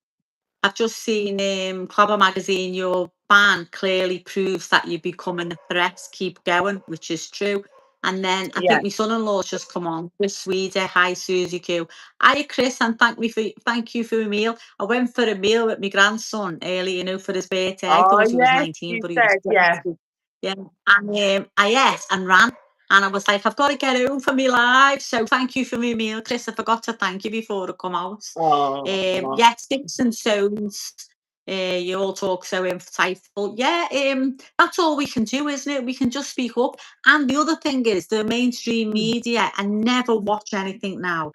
I've just seen Clobber magazine, your ban clearly proves that you're becoming a threat. Keep going, which is true. And then I Yeah. think my son-in-law's just come on. Chris Swede, hi SuziQ. Hi Chris, and thank you for a meal. I went for a meal with my grandson early, you know, for his birthday. I Oh thought he was yes, 19, you but he was said, yeah. 20. Yeah. And I ate and ran. And I was like, I've got to get home for me live. So thank you for my meal, Chris. I forgot to thank you before I come out. Oh, Yeah, sticks and stones. You all talk so insightful. Yeah, that's all we can do, isn't it? We can just speak up. And the other thing is the mainstream media. I never watch anything now.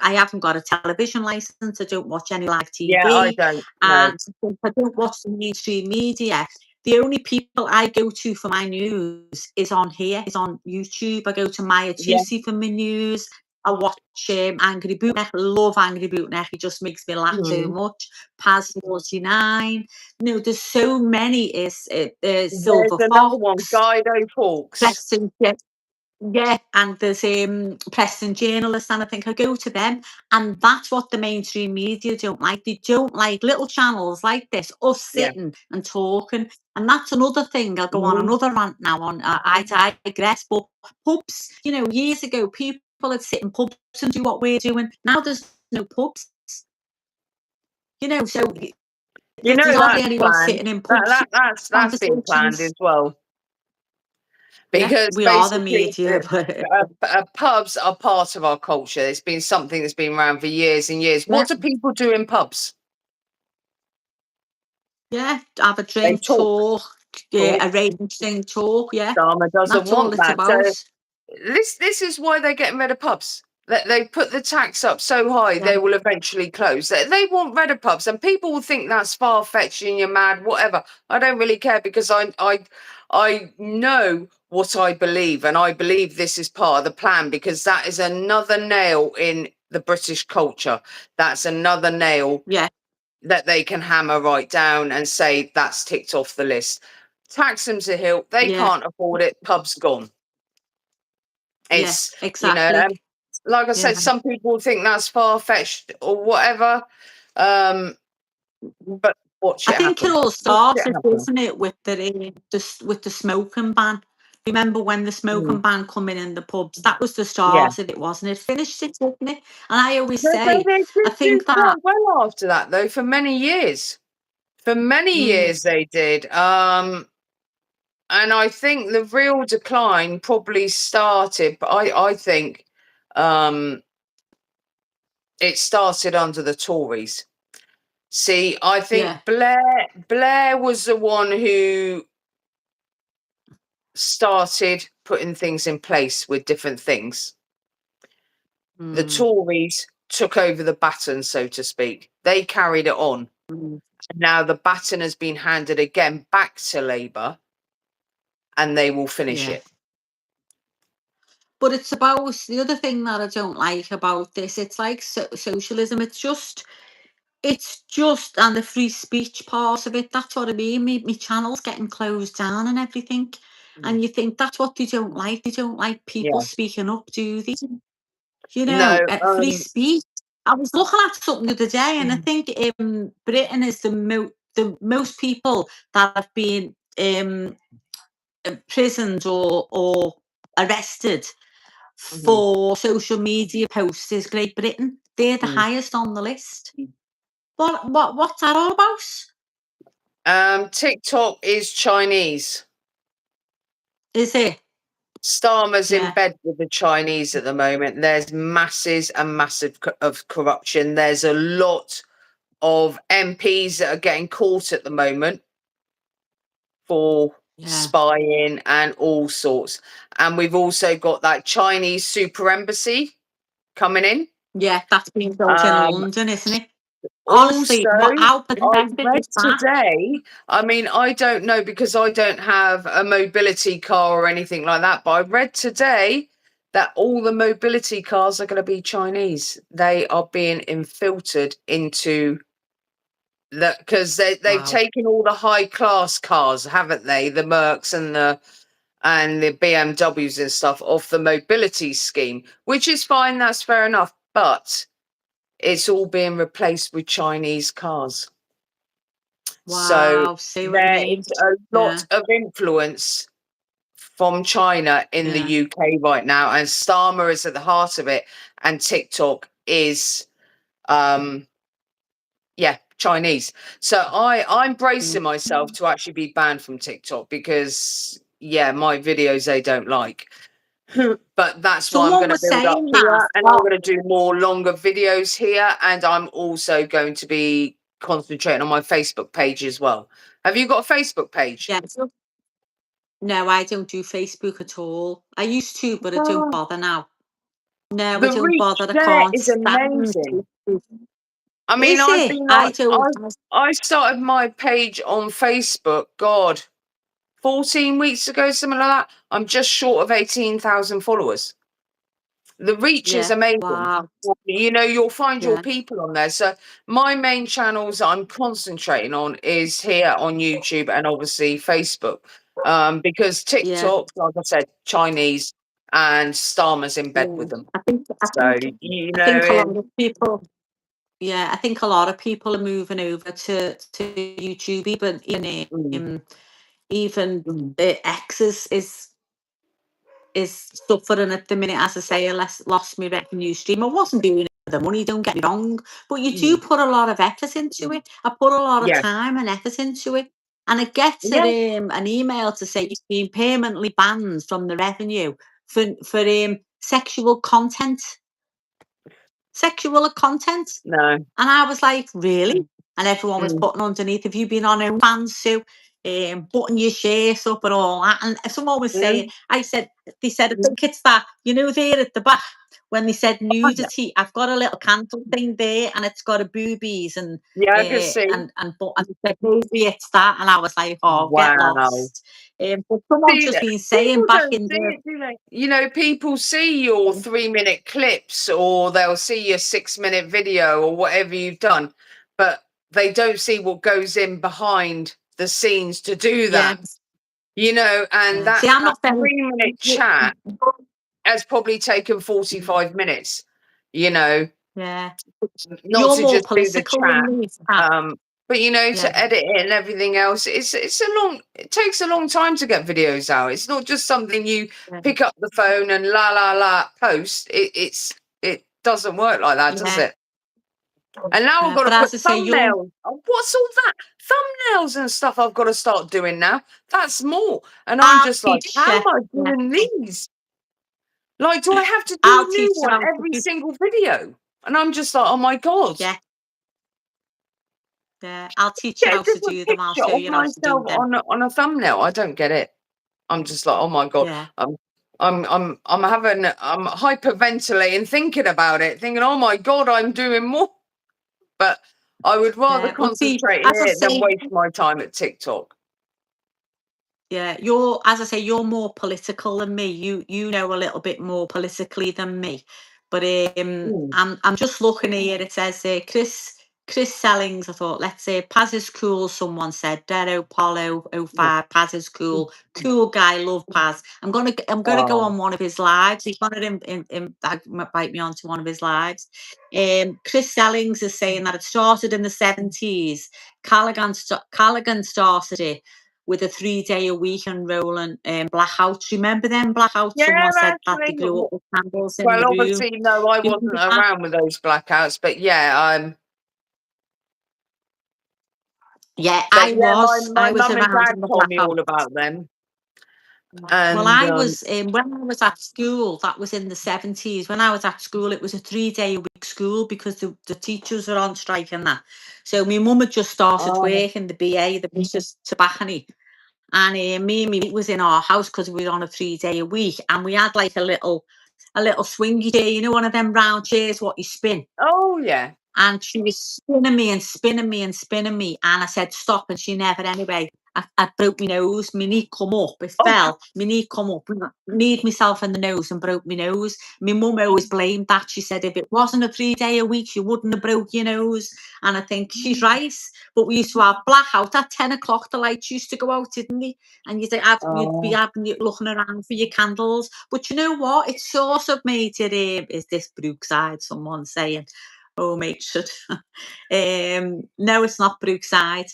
I haven't got a television license. I don't watch any live yeah, I TV. don't know. And I don't watch the mainstream media. The only people I go to for my news is on here, is on YouTube. I go to Maya Yeah. Tusi for my news. I watch Angry Bootneck. Love Angry Bootneck. He just makes me laugh so much. Paz 49. No, there's so many. There's Silver another one, Fox, Guido Fawkes. Preston, yeah, and there's Preston Journalist, and I think I go to them, and that's what the mainstream media don't like. They don't like little channels like this, us Yeah. sitting and talking, and that's another thing. I'll go on Mhm. another rant now on I digress, but pubs, years ago, people would sit in pubs and do what we're doing. Now there's no pubs, so there's hardly That's anyone planned. sitting in pubs. That's been planned as well. Yeah, Because we are the basically, media, but pubs are part of our culture. It's been something that's been around for years and years. What do people do in pubs? yeah, have a They drink, talk. arrange thing, talk. Yeah, Dharma doesn't that's all want it's that. So about. this is why they're getting rid of pubs. They put the tax up so high, Yeah. they will eventually close. They want rid of pubs, and people will think that's far fetched and you're mad, whatever. I don't really care because I know what I believe, and I believe this is part of the plan because that is another nail in the British culture. That's another nail Yeah, that they can hammer right down and say that's ticked off the list. Tax them to hilt. They yeah, can't afford it. Pub's gone. yeah, It's, exactly. like I Yeah, said, some people think that's far fetched or whatever. But watch I it think it happen. all Watch it started, happen. isn't it, with the smoking ban. Remember when the smoking Mm, ban come in the pubs? That was the yeah. start of it, wasn't it? Finished it, didn't it? And I always They say, I did do think that quite well after that, though, for many years. For many mm, years they did. And I think the real decline probably started, but I think it started under the Tories. See, I yeah, think Blair was the one who started putting things in place with different things. The mm, Tories took over the baton, so to speak. They carried it on. mm, Now the baton has been handed again back to Labour, and they will finish yeah. it. But it's about the other thing that I don't like about this. It's like socialism. It's just and the free speech part of it. That's what I mean. Me channel's getting closed down and everything. Mm. And you think that's what they don't like. They don't like people Yeah. speaking up, do they? No. Free speech. I was looking at something the other day, and I Mhm, think Britain is the most people that have been imprisoned or arrested mhm, for social media posts is Great Britain. They're the mm. highest on the list. What's that all about? TikTok is Chinese. Is it? Starmer's in Yeah, bed with the Chinese at the moment. There's masses and massive of corruption. There's a lot of MPs that are getting caught at the moment for yeah, spying and all sorts. And we've also got that Chinese super embassy coming in. yeah. That's being built in Um, London, isn't it? Honestly, Also, how I pathetic read is that? today, I mean, I don't know because I don't have a mobility car or anything like that, but I read today that all the mobility cars are going to be Chinese. They are being infiltrated into that because they've Wow. taken all the high class cars, haven't they? The Mercs and the BMWs and stuff off the mobility scheme, which is fine, that's fair enough. But it's all being replaced with Chinese cars. So Wow. See what I there mean? is a lot Yeah, of influence from China in the yeah. UK right now, and Starmer is at the heart of it, and TikTok is, um, yeah, Chinese. So I'm bracing Mm. myself to actually be banned from TikTok because, yeah, my videos they don't like. But that's why I'm Someone going to was build up saying that. here, and I'm going to do more longer videos here, and I'm also going to be concentrating on my Facebook page as well. Have you got a Facebook page? Yeah. No, I don't do Facebook at all. I used to, but I don't Oh, bother now. No, I the don't reach bother. I there can't is stand amazing. Facebook. I mean, Is I've it? been I on, don't. I started my page on Facebook, God, 14 weeks ago, something like that. I'm just short of 18,000 followers. The reach is Yeah. amazing. Wow. You know, you'll find your Yeah. people on there. So my main channels I'm concentrating on is here on YouTube and obviously Facebook. Because Yeah. TikTok, like I said, Chinese and Starmer's in bed Yeah. with them. I think. I So, think. you I think a know, lot of people. Yeah, I think a lot of people are moving over to YouTube. mm, Even mm, X is suffering at the minute. As I say, I lost my revenue stream. I wasn't doing it for the money, don't get me wrong, but you do mm. put a lot of effort into it. I put a lot of Yeah. time and effort into it, and it gets Yeah. an email to say it's been permanently banned from the revenue for sexual content. Sexual content. No. And I was like, really? And everyone was Mm, putting underneath, have you been on OnlyFans, Sue? Button your shirts up and all that. And someone was saying, mm. they said, I think it's that, there at the back, when they said Oh, yeah. nudity, I've got a little candle thing there and it's got a boobies and Yeah, I can see. but and they said, maybe it's that. And I was like, oh, get Wow. lost. But someone's See, just been saying people back don't in see the it, do they? You know, people see your 3-minute clips or they'll see your 6-minute video or whatever you've done, but they don't see what goes in behind the scenes to do yeah. that. You know, and Yeah. See, that I'm not very 3-minute chat has probably taken 45 minutes, you know, yeah. not You're to more just do the political chat. than me, Pat. But you know, Yeah. to edit it and everything else, it takes a long time to get videos out. It's not just something you Yeah. pick up the phone and la post. It doesn't work like that, does Yeah. it? And now I've got But to put as I say, thumbnails. Oh, what's all that? Thumbnails and stuff I've got to start doing now. That's more. And I'm I'll just like, teach how you. am I Yeah. doing these? Like, do I have to do I'll a new teach you one how to every do. single video? And I'm just like, oh my God. Yeah. Yeah. I'll teach you Get a how to different do them. I'll picture show of you how to do myself them. on a thumbnail. I don't get it. I'm just like, oh my God. Yeah. I'm hyperventilating thinking about it, thinking, oh my God, I'm doing more. But I would rather Yeah. Well, see, concentrate as I here than say, waste my time at TikTok. yeah, as I say, you're more political than me. You know a little bit more politically than me. But Mm, I'm just looking here. It says Chris Sellings. I thought, let's say Paz is cool. Someone said Dero Polo yeah. 05. Paz is cool. Cool guy. Love Paz. I'm gonna go Oh, on one of his lives. He's gonna invite me onto one of his lives. Chris Sellings is saying that it started in the 70s. Callaghan started it with a 3-day a week and rolling blackouts. Remember them blackouts? yeah, Someone said that they actually. blew up the candles in Well, the room. obviously, no, I You wasn't remember that? around with those blackouts, but yeah, Yeah, but I yeah, was. my I was mum and around dad in the told me blackout. all about them. Well, And I was when I was at school. That was in the 70s. When I was at school, it was a 3-day a week school because the teachers were on strike and that. So my mum had just started oh, work in the BA, the British Tobacco. And me and my mate was in our house because we were on a 3-day a week, and we had like a little swingy chair, one of them round chairs what you spin. oh yeah. And she was spinning me and spinning me and spinning me, and I said stop, and she never. Anyway, I broke my nose. My knee come up. It Oh, fell. My knee come up. Kneed myself in the nose and broke my nose. My mum always blamed that. She said if it wasn't a 3-day a week, you wouldn't have broke your nose. And I think she's right. But we used to have blackout at 10 o'clock. The lights used to go out, didn't they? And you'd be oh, looking around for your candles. But you know what? It sort of made it. Is this Brookside? Someone saying. Oh, mateship. No, it's not Brookside.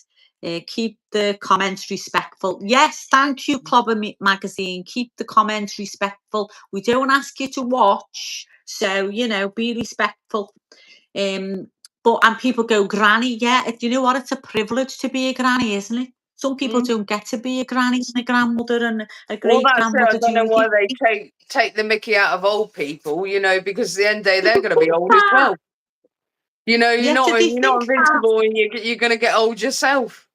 Keep the comments respectful. Yes, thank you, Clobber Magazine. Keep the comments respectful. We don't ask you to watch, so be respectful. And people go, granny. Yeah, you know what? It's a privilege to be a granny, isn't it? some people don't get to be a granny and a grandmother and a Well, great that's it. I grandmother. don't know why they take the mickey out of old people, because at the end of the day, they're going to be old as well. You're not invincible, and you're going to get old yourself.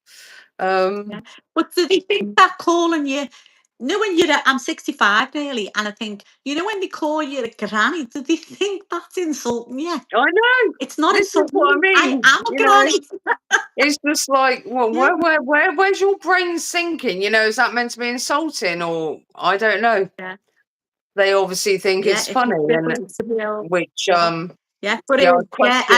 But do they think that calling you? When I'm 65 nearly, and I think when they call you a granny, do they think that's insulting you? I know. It's not This insulting. is what I mean. I am a granny. It's just like, well, where's your brain sinking? Is that meant to be insulting, or I don't know. Yeah. They obviously think it's funny, but I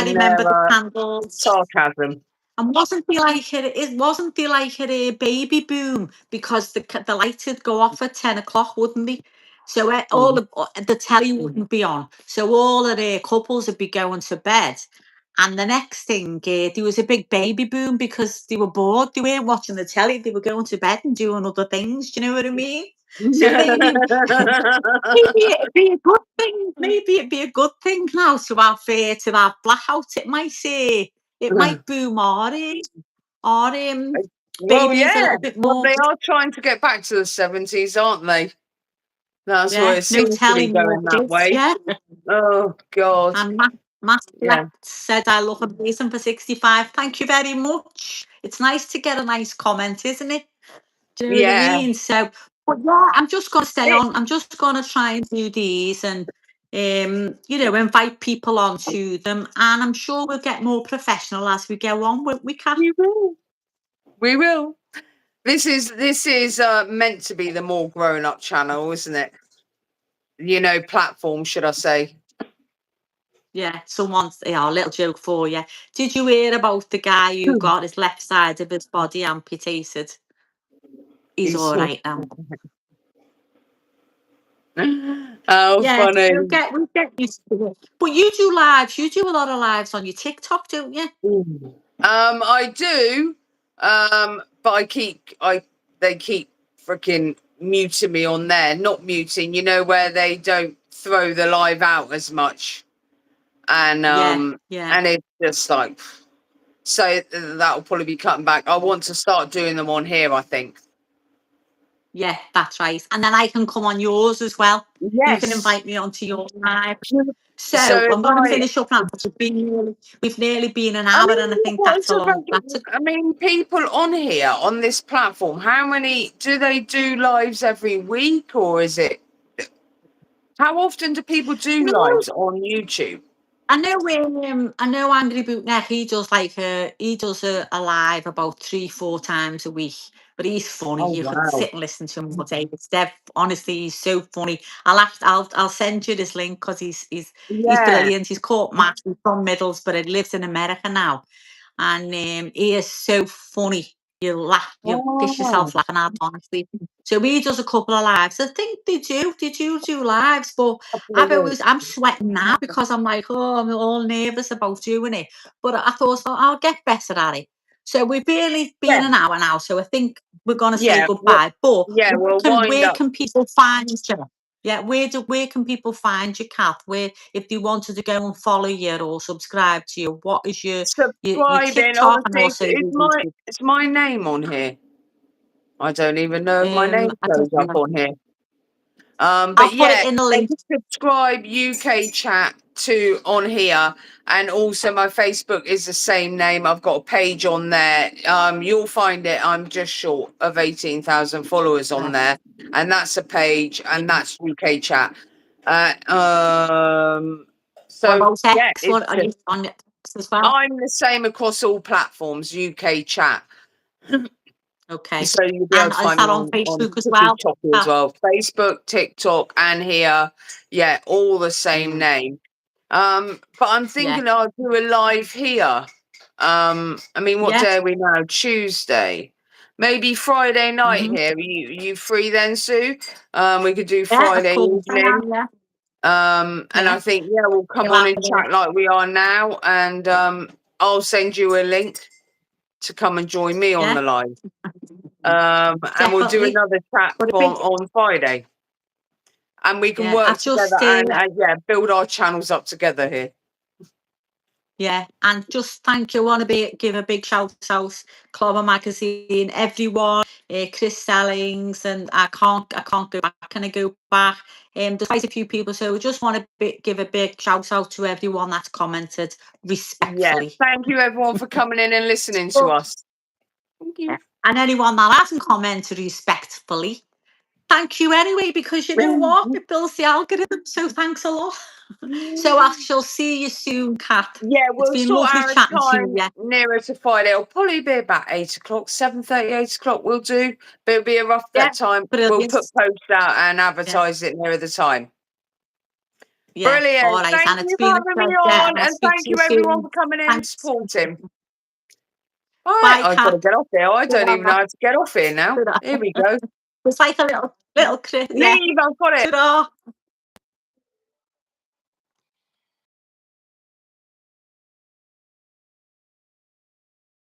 remember the candles. Sarcasm. And wasn't there like a baby boom because the lights would go off at 10 o'clock, wouldn't they? So all the telly wouldn't be on. So all of the couples would be going to bed. And the next thing, there was a big baby boom because they were bored. They weren't watching the telly. They were going to bed and doing other things. Do you know what I mean? So maybe it'd be a good thing. Maybe it'd be a good thing now to have blackouts. It might boom our babies a little bit more. Well, they are trying to get back to the 70s, aren't they? That's what it seems to be going that way. Yeah. Oh, God. And Matt said, I look amazing for 65. Thank you very much. It's nice to get a nice comment, isn't it? Do you know what I mean? So, but I'm just going to stay on. I'm just going to try and do these and, invite people onto them. And I'm sure we'll get more professional as we go on. We can. We will. This is meant to be the more grown-up channel, isn't it? Platform, should I say? Yeah, a little joke for you. Did you hear about the guy who got his left side of his body amputated? He's all right now. Oh, funny. We'll get used to it. But you do lives. You do a lot of lives on your TikTok, don't you? I do. But they keep freaking muting me on there. Not muting, where they don't throw the live out as much. And and it's just like, so that'll probably be cutting back. I want to start doing them on here, I think. Yeah, that's right. And then I can come on yours as well. Yes. You can invite me onto your live. So I'm going to finish up now. We've nearly been an hour, and I think that's a long. People on here on this platform, how many do they do lives every week, or is it? How often do people do lives on YouTube? I know Angry Bootneck, he does a live about 3-4 times a week, but he's funny. You can sit and listen to him all day. Honestly, he's so funny. I'll send you this link because he's brilliant. He's called Matt. He's from Middlesbrough, but he lives in America now, and he is so funny. You'll laugh, you'll piss yourself laughing out, honestly. So he does a couple of lives. I think they do lives, but I'm sweating now because I'm like, I'm all nervous about doing it. But I thought, I'll get better at it. So we've barely been an hour now, so I think we're going to say goodbye. Where can people find you? Yeah, where can people find you, Kath? Where, if they wanted to go and follow you or subscribe to you, what is your TikTok and also it's my name on here. I don't even know if my name shows up on here. But I'll put it in the link. Subscribe UK Chat on here, and also my Facebook is the same name. I've got a page on there. You'll find it. I'm just short of 18,000 followers on there, and that's a page, and that's UK Chat. So what are you on it as well? I'm the same across all platforms. UK Chat. Okay. So you'll be able to find me on Facebook as well. TikTok as well. Facebook, TikTok, and here, all the same name. But I'm thinking I'll do a live here. What day are we now? Tuesday. Maybe Friday night here. Are you free then, Sue? We could do Friday evening. And I think we'll come on and chat like we are now, and I'll send you a link to come and join me on the live. And we'll do another chat on Friday, and we can work together and build our channels up together here. Yeah, and just thank you. Want to give a big shout out, Clobber Magazine, everyone, Chris Sellings, and I can't go back. Can I go back? There's quite a few people, so we just want to give a big shout out to everyone that's commented Yeah. respectfully. Thank you everyone for coming in and listening to us. Thank you. And anyone that hasn't commented respectfully, thank you anyway, because you know what? It builds the algorithm, so thanks a lot. So I shall see you soon, Kat. Yeah, It's we'll been sort lovely out a chatting to time you. nearer to Friday. It'll probably be about 8 o'clock, 7:30, 8 o'clock we'll do. But it'll be a rough Yeah, time. brilliant. We'll put posts out and advertise it nearer the time. Yeah. Brilliant. All right, Thank and it's you for been a having me pleasure, on. and I'll And speak thank to you you everyone soon. for coming in and Thanks. supporting. Bye, Right, I've got to Kat. get off here. I don't even know how to get off here now. Here we go. It's like a little critter. Leave, I've got it. Ta-ra.